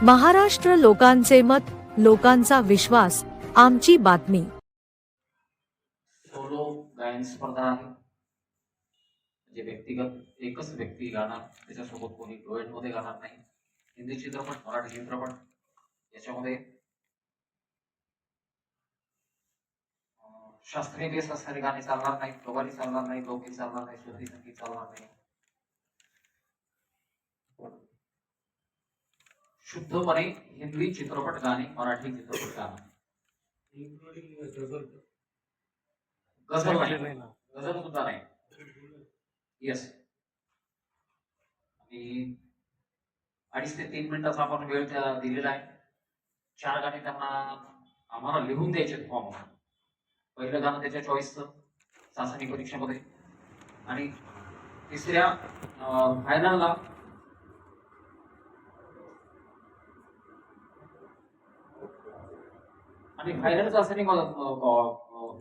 महाराष्ट्र लोकांचे मत, लोकांचा विश्वास, आमची बातमी. सोलो गायन स्पर्धा आहे. म्हणजे व्यक्तिगत एकच व्यक्ती गाणार, त्याच्यासोबत कोणी डुएट मध्ये गाणार नाही. हिंदी चित्रपट, मराठी चित्रपट याच्यामध्ये शास्त्रीय बेस असणारी गाणी चालणार नाही, कव्वाली चालणार नाही, लोकगीत चालणार नाही, सुफी संगीत चालणार नाही. शुद्धपणे हिंदी चित्रपट गाणी, मराठी चित्रपट गाणी, गझल नाही, गझल सुद्धा नाही. येस. आणि 2.5 ते 3 मिनिटाचा आपण वेळ दिलेला आहे. 4 गाणी त्यांना आम्हाला लिहून द्यायचे फॉर्म. पहिलं गाणं त्याच्या चॉईसचं चाचणी परीक्षेमध्ये, आणि तिसऱ्या फायनलला आणि फायनल चाचणी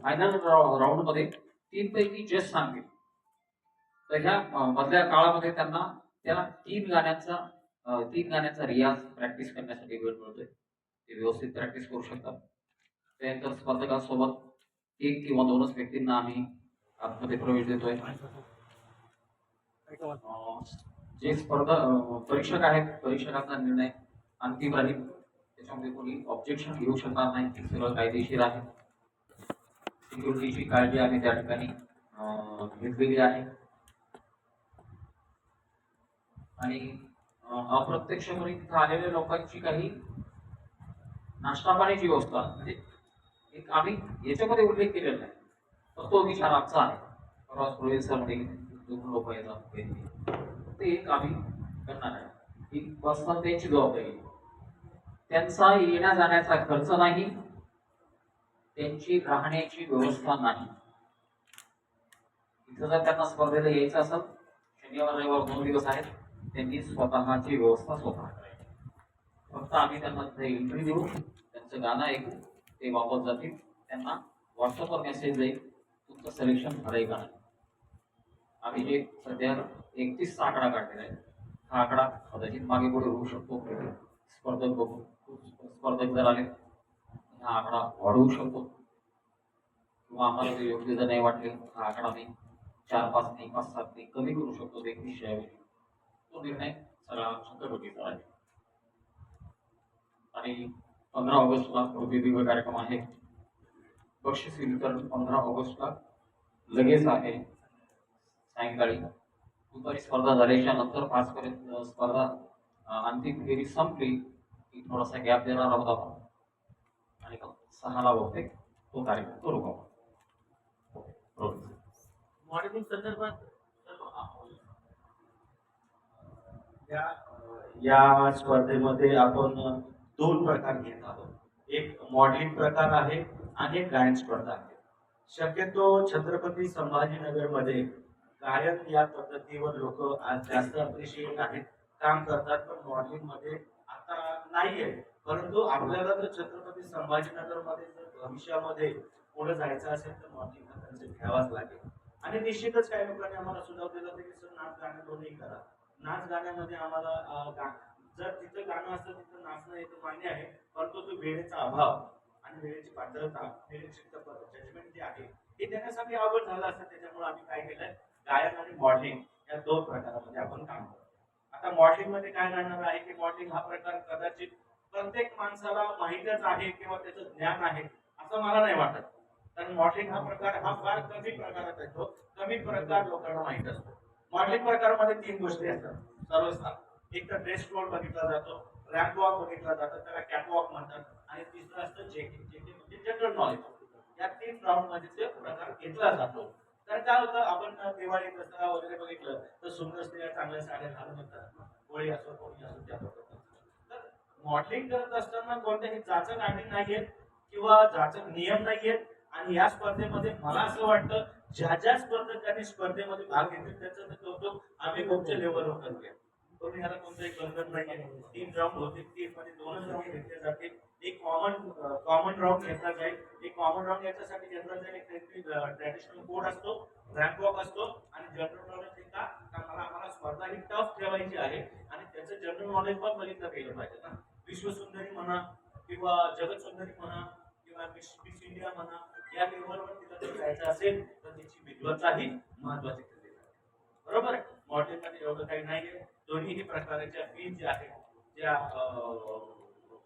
फायनल राऊंड मध्ये 3 पैकी जज सांगतील. तर ह्या मधल्या काळामध्ये त्यांना त्या 3 गाण्यांचा रियाज प्रॅक्टिस करण्यासाठी वेळ मिळतोय. ते व्यवस्थित प्रॅक्टिस करू शकतात. त्यानंतर स्पर्धकांसोबत 1 किंवा 2च व्यक्तींना आम्ही आतमध्ये प्रवेश देतोय. जे परीक्षक आहेत, परीक्षकांचा निर्णय अंतिम राहील. त्याच्यामध्ये कोणी ऑब्जेक्शन घेऊ शकणार नाही. सगळं कायदेशीर आहे. सिक्युरिटीची काळजी आम्ही त्या ठिकाणी घेतलेली आहे. आणि अप्रत्यक्षपणे तिथे आलेल्या लोकांची काही नाश्ता पाण्याची व्यवस्था, म्हणजे एक आम्ही याच्यामध्ये उल्लेख केलेला नाही, तर तो विचार आमचा आहे. परवा सर लोक येतात, ते एक आम्ही करणार आहे. ही पर्सनल त्यांची जबाबदारी. त्यांचा येण्या जाण्याचा खर्च नाही, त्यांची राहण्याची व्यवस्था नाही. इथं जर त्यांना स्पर्धेला यायचं असेल, शनिवार रविवार 2 दिवस आहेत, त्यांनी स्वतःची व्यवस्था स्वतः करायची. फक्त आम्ही त्यांना एंट्री देऊ, त्यांचं गाणं ऐकू, ते वापस जातील. त्यांना व्हॉट्सअपवर मेसेज जाईल, तुमचं सिलेक्शन झालंय का नाही. आम्ही जे सध्या 31चा आकडा काढलेला आहे, हा आकडा कदाचित मागे पुढे होऊ शकतो. स्पर्धक बघून स्पर्धक जर आले, हा आकडा वाढवू शकतो, किंवा आम्हाला ते योग्य जर नाही वाटले, हा आकडा मी 4-5 नाही, 5-7 नाही कमी करू शकतो. 31 ऐवजी तो निर्णय सगळा छत्रपतीचा आहे. आणि 15 ऑगस्टला भव्य कार्यक्रम आहे. बक्षीस वितरण 15 ऑगस्टला लगेच आहे. सायंकाळी दुपारी स्पर्धा झाल्याच्या नंतर 5 पर्यंत स्पर्धा अंतिम फेरी संपली की थोडासा गॅप देणार आहोत आपण, आणि 6ला बहुतेक तो कार्यक्रम करू आपण. मॉडेलिंग संदर्भात या स्पर्धेमध्ये आपण 2 प्रकार घेत आहोत. एक मॉडेलिंग प्रकार आहे आणि एक गायन स्पर्धा आहे. शक्यतो छत्रपती संभाजीनगर मध्ये गायन या पद्धतीवर लोक आज जास्त अप्रिशिएट आहेत, काम करतात. पण मॉडेलिंग मध्ये आता नाहीये. परंतु आपल्याला जर छत्रपती संभाजीनगर मध्ये जर भविष्यामध्ये पुढे जायचं असेल तर मॉडेलिंग हा त्यांचं घ्यावाच लागेल. आणि निश्चितच काही लोकांनी आम्हाला सुद्धा दिलं होतं की सर नाच गाणं दोन्ही करा. नाच गाण्यामध्ये आम्हाला जर तिथं गाणं असतं तिथं नाचणं हे मान्य आहे, परंतु तो वेळेचा अभाव आणि वेळेची पात्रता, वेळेची जजमेंट जे आहे हे देण्यासाठी अवघड झालं असतं. त्याच्यामुळे आम्ही काय केलंय, गायन आणि मॉडेलिंग या 2 प्रकारामध्ये आपण काम करतो. आता मॉडेलिंग मध्ये काय राहणार आहे की मॉडेलिंग हा प्रकार कदाचित प्रत्येक माणसाला माहितच आहे किंवा त्याचं ज्ञान आहे असं मला नाही वाटत. कारण मॉडेलिंग हा प्रकार हा फार कमी प्रकारात येतो, कमी प्रकार लोकांना माहित असतो. मॉडेलिंग प्रकारामध्ये 3 गोष्टी असतात सर्वसाधारण. एक तर ड्रेस कोड बघितला जातो, रॅम्प वॉक बघितला जातो, त्याला कॅटवॉक म्हणतात, आणि तिसरं असतं जेके. जेके म्हणजे जनरल नॉलेज. या 3 राऊंड मध्ये ते प्रकार घेतला जातो. तर काय होतं, आपण दिवाळी दसरा वगैरे बघितलं तर सुंदर स्त्रिया चांगल्या साड्या घालून येतात, होळी असो कोणी असो त्या पद्धतीने. तर मॉडेलिंग करत असताना कोणत्याही जाचक अटी नाहीयेत किंवा जाचक नियम नाहीयेत. आणि या स्पर्धेमध्ये मला असं वाटतं ज्या ज्या स्पर्धकांनी स्पर्धेमध्ये भाग घेतले त्याचं कौतुक आम्ही कोणत्या लेवलवर करूया. पण याला कोणताही बंधन नाहीये. 3 राऊंड होते, 3 मध्ये 2च राऊंड घेतले जातील. एक कॉमन राऊंड घेतला जाईल. एक कॉमन राऊंड याच्यासाठी घेतला जाईल, एक ट्रॅडिशनल कोड असतो, रॅम्प वॉक असतो, आणि जनरल नॉलेज आम्हाला स्पर्धा ही टफ ठेवायची आहे आणि त्याचं जनरल नॉलेज पण बघितलं गेलं पाहिजे ना. विश्वसुंदरी म्हणा किंवा जगतसुंदरी म्हणा किंवा मिस इंडिया म्हणा, या लेवलवर तिला जर जायचं असेल तर तिची विद्वत्ताही महत्वाची ठरली जाते. बरोबर आहे. मॉडेलमध्ये एवढं काही नाहीये. दोन्हीही प्रकारच्या फीज ज्या आहेत ज्या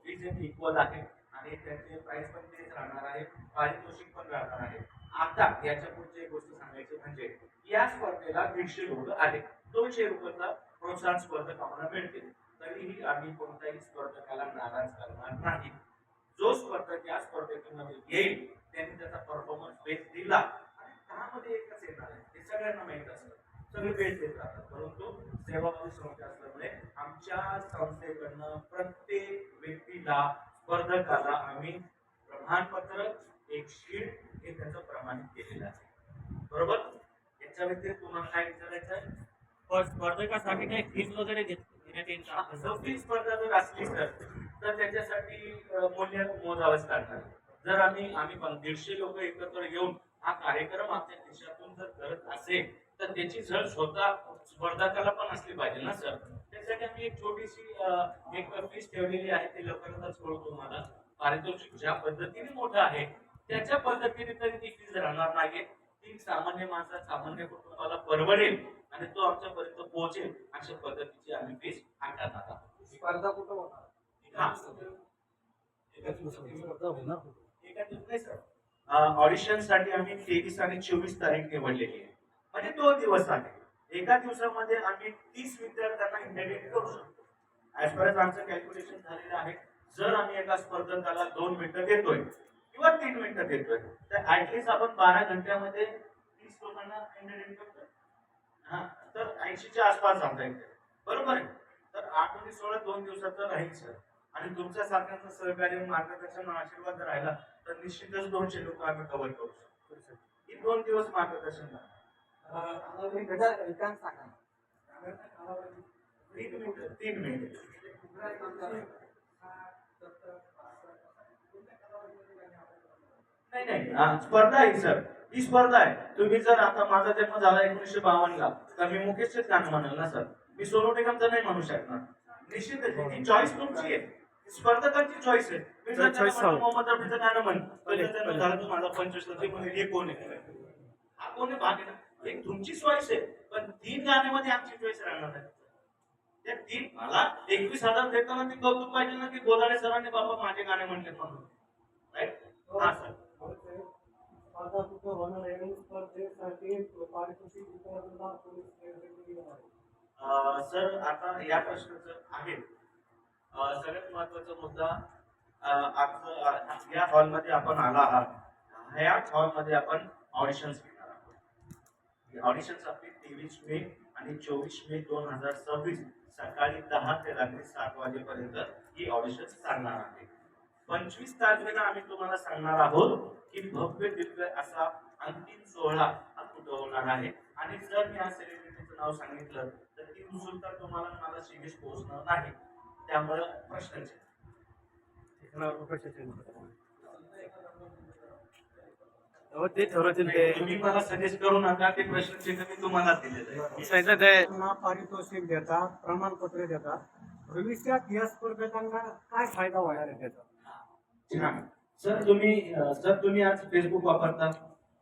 फीज इक्वल आहे आणि त्याचे प्राइस पण तेच राहणार आहे, पारितोषिक पण राहणार आहे. आता याच्या पुढची एक गोष्ट सांगायची म्हणजे या स्पर्धेला 150 लोक आहेत. 200 रुपयाचा प्रोत्साहन स्पर्धक आम्हाला मिळतील. तरीही आम्ही कोणत्याही स्पर्धकाला नाराज करणार नाही. जो स्पर्धक या स्पर्धेमध्ये येईल त्यांनी त्याचा परफॉर्मन्स बेस्ट दिला आणि त्यामध्ये एकच येणार आहे, हे सगळ्यांना माहित असतं. सगळे बेस्ट देत राहतात, परंतु सेवाभावी संस्था असल्यामुळे आमच्या संस्थेकडनं प्रत्येक व्यक्तीला स्पर्धकाला आम्ही प्रमाणपत्र, एक शीट हे त्याचं प्रमाणित केलेलं आहे. बरोबर. याच्या व्यतिरिक्त तुम्हाला काय विचारायचं आहे? स्पर्धकासाठी काही फीज वगैरे घेण्यात येईल का? सोपी स्पर्धा जर असली तर त्याच्यासाठी मूल्य मोजावंच लागणार. जर आम्ही पण 150 लोक एकत्र येऊन हा कार्यक्रम आमच्या देशातून जर करत असेल तर त्याची झळ स्वतः स्पर्धकाला पण असली पाहिजे ना सर. त्यासाठी आम्ही एक छोटीशी एक फीस ठेवलेली आहे, ते लवकरच कळतो तुम्हाला. पारितोषिक ज्या पद्धतीने मोठं आहे त्याच्या पद्धतीने तरी ती फीस राहणार नाही. ती सामान्य माणसा, सामान्य कुटुंबाला परवडेल आणि तो आमच्यापर्यंत पोहोचेल अशा पद्धतीची आम्ही फीस आकारणार आहोत. स्पर्धा कुठं होणार? ऑडिशन साठी आम्ही 23 आणि 24 तारीख निवडलेली आहे. म्हणजे 2 दिवस आहे. एका दिवसामध्ये आम्ही 30 विद्यार्थ्यांना इंटरव्ह्यू करू शकतो. ऍज पर आमचं कॅल्क्युलेशन झालेलं आहे. जर आम्ही एका स्पर्धकाला 2 मिनिटं देतोय किंवा 3 मिनिटं देतोय तर ऍटलीस्ट आपण 12 घंट्यामध्ये 30 लोकांना इंटरव्ह्यू करतोय. तर 80च्या आसपास जाता येते. बरोबर आहे. तर 8 आणि 16 2 दिवसाचं राहील सर. आणि तुमच्या सारख्यांचं सहकार्य, मार्गदर्शन, आशीर्वाद राहिला तर निश्चितच 200 लोक आम्ही कव्हर करू शकतो. ही 2 दिवस मार्गदर्शन झालं. 3 मिनिट. नाही, स्पर्धा आहे सर. ही स्पर्धा आहे. तुम्ही जर आता माझा जन्म झाला 1952 ला तर मी मुकेशचेच गाणं म्हणाल ना सर. मी सोनू निगमचं नाही म्हणू शकणार. निश्चितच ही चॉईस तुमची आहे, स्पर्धकांची चॉईस आहे. मी जर मोहम्मद रफीचं गाणं म्हणलं झालं तर माझा 25 हे कोण आहे, हा कोण आहे भाग आहे ना. एक तुमची चॉईस आहे, पण 3 गाण्यामध्ये आमची चॉईस राहणार आहे. त्या 3 मला 21,000 देताना ते कौतुक पाहिजे ना की गोदाडे सरांनी बाबा माझे गाणे म्हणले म्हणून. राईट. हा सर. सर आता या प्रश्नाचं आहे सगळ्यात महत्वाचा मुद्दा. आज या हॉलमध्ये आपण आला आहात. ह्या हॉलमध्ये आपण ऑडिशन्स घेणार आहोत. ऑडिशन्स आपली 23 मे आणि 24 मे 2026 सकाळी 10 ते रात्री 7 वाजेपर्यंत ही ऑडिशन्स चालणार आहे. 25 तारखेला आम्ही तुम्हाला सांगणार आहोत की भव्य दिव्य असा अंतिम सोहळा हा कुठं होणार आहे. आणि जर मी या सेलिब्रिटीचं नाव सांगितलं तर ती उत्सुकता तुम्हाला मला शिगेश पोहोचणार नाही. त्यामुळे प्रश्नच तुम्ही मला सजेस्ट करू नका. ते प्रश्नचिन्ह मी तुम्हाला दिलेलं आहे. पारितोषिक देतात, प्रमाणपत्र देतात. भविष्यात या स्पर्धकांना काय फायदा होणार आहे त्याचा? सर तुम्ही आज फेसबुक वापरता,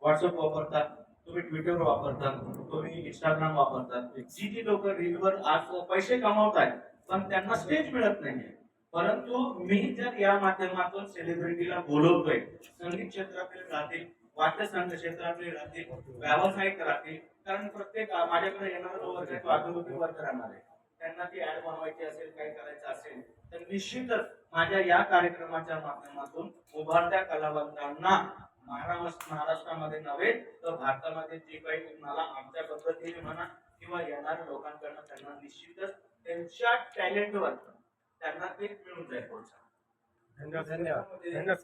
व्हॉट्सअप वापरता, तुम्ही ट्विटर वापरता, तुम्ही इंस्टाग्राम वापरता. जी लोक रीलवर आज पैसे कमावतात पण त्यांना स्टेज मिळत नाहीये. परंतु मी जर या माध्यमातून सेलिब्रिटीला बोलवतोय, संगीत क्षेत्रातील राहतील, वाद्यसंघ क्षेत्रातील राहतील, व्यावसायिक राहतील, कारण प्रत्येक माझ्याकडे येणारा वर्ग वादविवाद वर्ग राहणार आहे. त्यांना ती ऍड बनवायची असेल, काही करायचं असेल तर निश्चितच माझ्या या कार्यक्रमाच्या माध्यमातून उभारत्या कलावंतांना महाराष्ट्रामध्ये नव्हे तर भारतामध्ये जे काही मला आमच्या पद्धतीने म्हणा किंवा येणाऱ्या लोकांकडनं त्यांना निश्चितच त्यांच्या टॅलेंटवर त्यांना ते मिळून जाईल. धन्यवाद.